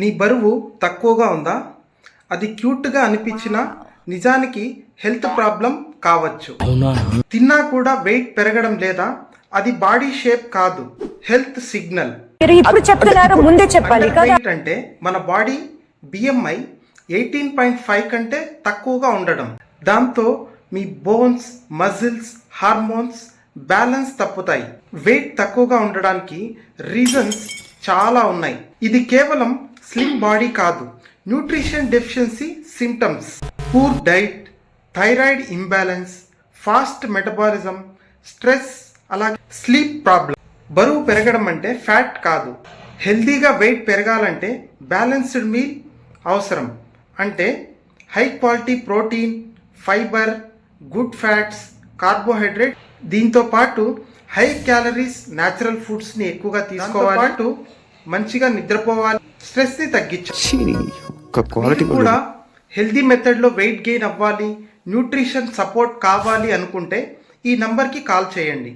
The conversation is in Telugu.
నీ బరువు తక్కువగా ఉందా? అది క్యూట్గా అనిపించినా నిజానికి హెల్త్ ప్రాబ్లం కావచ్చు. తిన్నా కూడా వెయిట్ పెరగడం లేదా? అది బాడీ షేప్ కాదు, హెల్త్ సిగ్నల్. ఇప్పుడు చెప్తున్నారు, ముందే చెప్పాలి కదా. వెయిట్ అంటే మన బాడీ బిఎంఐ 18.5 కంటే తక్కువగా ఉండడం. దాంతో మీ బోన్స్, మజిల్స్, హార్మోన్స్ బ్యాలెన్స్ తప్పుతాయి. వెయిట్ తక్కువగా ఉండడానికి రీజన్స్ చాలా ఉన్నాయి. ఇది కేవలం స్లిమ్ బాడీ కాదు, nutrition deficiency symptoms, poor diet, thyroid imbalance, fast metabolism, stress, అలాగే స్లీప్ ప్రాబ్లం. బరువు పెరగడం అంటే ఫ్యాట్ కాదు. హెల్తీగా వెయిట్ పెరగాలంటే బ్యాలెన్స్డ్ మీల్ అవసరం. అంటే high quality protein, fibre, good fats, carbohydrate, దీంతో పాటు హై క్యాలరీస్ న్యాచురల్ ఫుడ్స్ని ఎక్కువగా తీసుకోవాలి. పాటు మంచిగా నిద్రపోవాలి, స్ట్రెస్ని తగ్గించాలి. కూడా హెల్తీ మెథడ్లో వెయిట్ గెయిన్ అవ్వాలి, న్యూట్రిషన్ సపోర్ట్ కావాలి అనుకుంటే ఈ నంబర్కి కాల్ చేయండి.